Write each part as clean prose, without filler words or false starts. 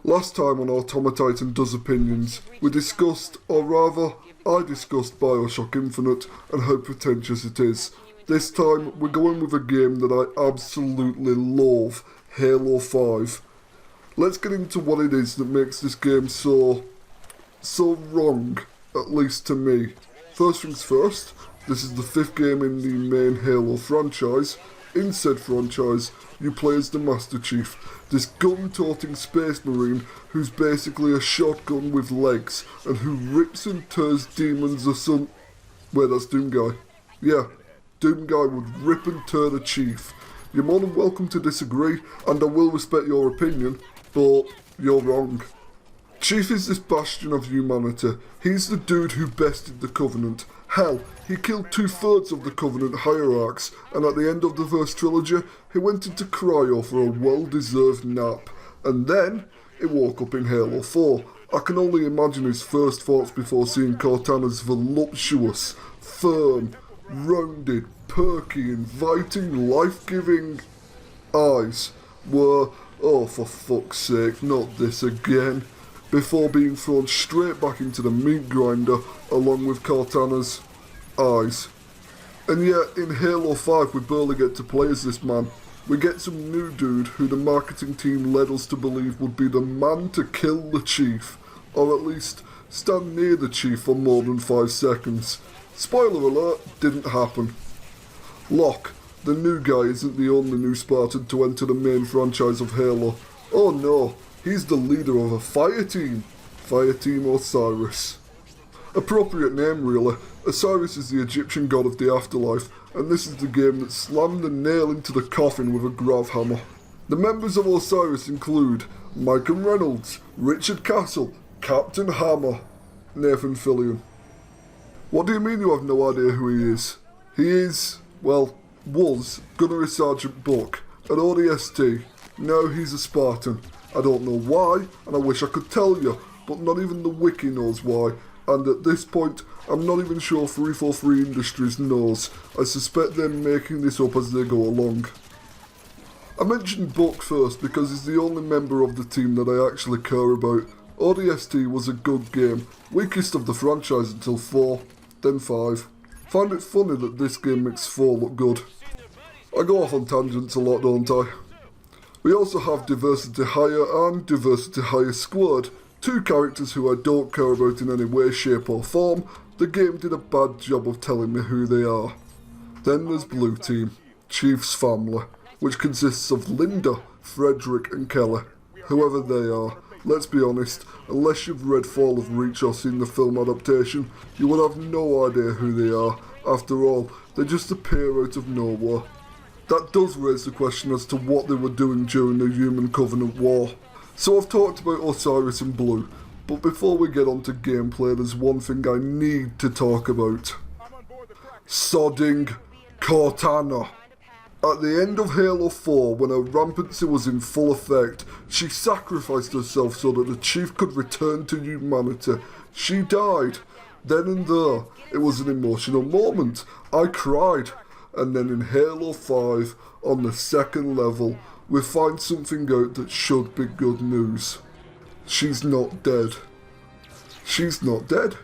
Last time on AutomaTitan Does Opinions, we discussed, or rather, I discussed Bioshock Infinite and how pretentious it is. This time, we're going with a game that I absolutely love, Halo 5. Let's get into what it is that makes this game so wrong, at least to me. First things first, this is the 5th game in the main Halo franchise. In said franchise, you play as the Master Chief, this gun-toting space marine who's basically a shotgun with legs and who rips and tears demons asunder. Wait, that's Doom Guy. Yeah, Doom Guy would rip and tear the Chief. You're more than welcome to disagree, and I will respect your opinion, but you're wrong. Chief is this bastion of humanity. He's the dude who bested the Covenant. Hell, he killed 2/3 of the Covenant hierarchs, and at the end of the first trilogy, he went into cryo for a well-deserved nap. And then, he woke up in Halo 4. I can only imagine his first thoughts before seeing Cortana's voluptuous, firm, rounded, perky, inviting, life-giving eyes were, oh for fuck's sake, not this again, before being thrown straight back into the meat grinder along with Cortana's eyes. And yet, in Halo 5 we barely get to play as this man. We get some new dude who the marketing team led us to believe would be the man to kill the Chief, or at least stand near the Chief for more than 5 seconds. Spoiler alert, didn't happen. Locke, the new guy, isn't the only new Spartan to enter the main franchise of Halo. Oh no, he's the leader of a fire team. Fire Team Osiris. Appropriate name really. Osiris is the Egyptian god of the afterlife, and this is the game that slammed the nail into the coffin with a grav hammer. The members of Osiris include Micah Reynolds, Richard Castle, Captain Hammer, Nathan Fillion. What do you mean you have no idea who he is? He is, well, was Gunnery Sergeant Buck at ODST. Now he's a Spartan. I don't know why, and I wish I could tell you, but not even the wiki knows why. And at this point, I'm not even sure 343 Industries knows. I suspect they're making this up as they go along. I mentioned Buck first because he's the only member of the team that I actually care about. ODST was a good game, weakest of the franchise until 4, then 5. Find it funny that this game makes 4 look good. I go off on tangents a lot, don't I? We also have Diversity Higher and Diversity Higher Squared, 2 characters who I don't care about in any way, shape or form. The game did a bad job of telling me who they are. Then there's Blue Team, Chief's family, which consists of Linda, Frederick and Kelly. Whoever they are, let's be honest, unless you've read Fall of Reach or seen the film adaptation, you would have no idea who they are. After all, they just appear out of nowhere. That does raise the question as to what they were doing during the Human Covenant War. So I've talked about Osiris and Blue, but before we get on to gameplay, there's one thing I need to talk about. Sodding Cortana. At the end of Halo 4, when her rampancy was in full effect, she sacrificed herself so that the Chief could return to humanity. She died. Then and there, it was an emotional moment. I cried. And then in Halo 5, on the 2nd level, we find something out that should be good news. She's not dead. She's not dead.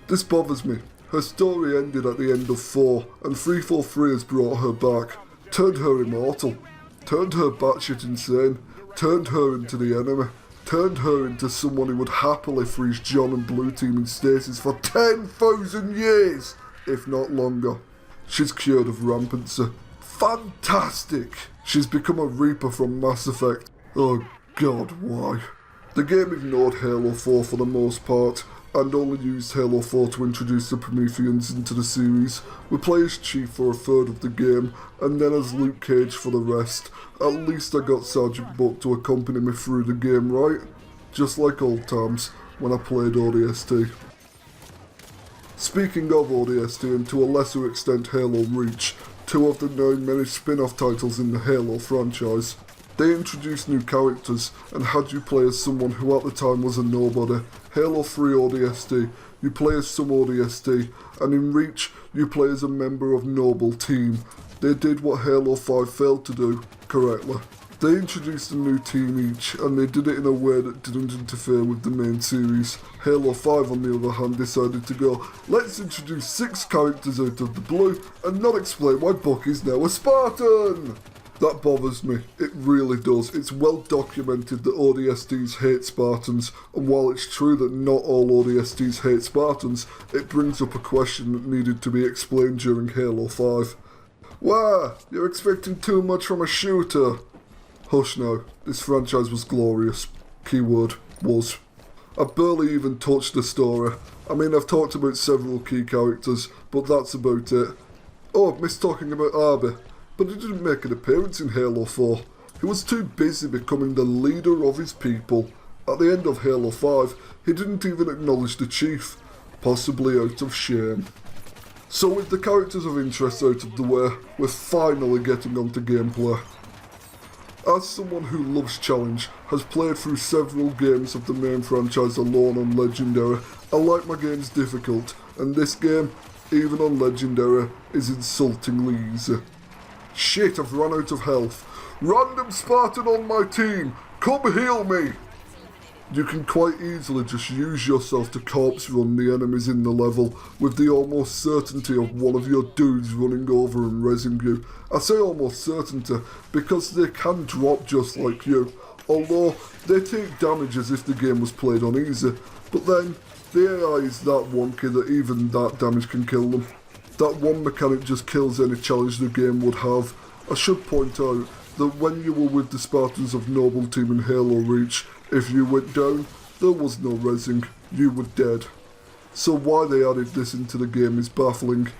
This bothers me. Her story ended at the end of 4, and 343 has brought her back, turned her immortal, turned her batshit insane, turned her into the enemy, turned her into someone who would happily freeze John and Blue Team in stasis for 10,000 years, if not longer. She's cured of rampancy. Fantastic! She's become a Reaper from Mass Effect. Oh god, why? The game ignored Halo 4 for the most part, and only used Halo 4 to introduce the Prometheans into the series. We play as Chief for a third of the game, and then as Luke Cage for the rest. At least I got Sergeant Buck to accompany me through the game, right? Just like old times, when I played ODST. Speaking of ODST and to a lesser extent Halo Reach, 2 of the now many spin-off titles in the Halo franchise, they introduced new characters and had you play as someone who at the time was a nobody. Halo 3 ODST, you play as some ODST, and in Reach, you play as a member of Noble Team. They did what Halo 5 failed to do, correctly. They introduced a new team each, and they did it in a way that didn't interfere with the main series. Halo 5, on the other hand, decided to go, let's introduce 6 characters out of the blue, and not explain why Buck is now a Spartan! That bothers me, it really does. It's well documented that ODSTs hate Spartans, and while it's true that not all ODSTs hate Spartans, it brings up a question that needed to be explained during Halo 5. Wah! You're expecting too much from a shooter! Hush now, this franchise was glorious. Keyword, was. I've barely even touched the story. I mean, I've talked about several key characters, but that's about it. Oh, I've missed talking about Arby, but he didn't make an appearance in Halo 4. He was too busy becoming the leader of his people. At the end of Halo 5, he didn't even acknowledge the chief, possibly out of shame. So with the characters of interest out of the way, we're finally getting onto gameplay. As someone who loves challenge, has played through several games of the main franchise alone on Legendary, I like my games difficult, and this game, even on Legendary, is insultingly easy. Shit, I've run out of health. Random Spartan on my team, come heal me! You can quite easily just use yourself to corpse run the enemies in the level, with the almost certainty of one of your dudes running over and rezzing you. I say almost certainty, because they can drop just like you, although they take damage as if the game was played on easy, but then the AI is that wonky that even that damage can kill them. That one mechanic just kills any challenge the game would have. I should point out that when you were with the Spartans of Noble Team in Halo Reach, if you went down, there was no rezzing, you were dead. So why they added this into the game is baffling.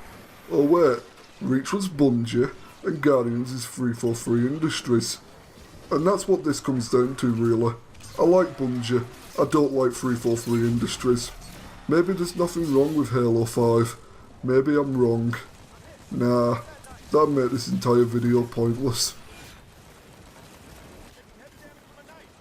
Oh wait, Reach was Bungie, and Guardians is 343 Industries. And that's what this comes down to really. I like Bungie, I don't like 343 Industries. Maybe there's nothing wrong with Halo 5. Maybe I'm wrong. Nah, that'd make this entire video pointless.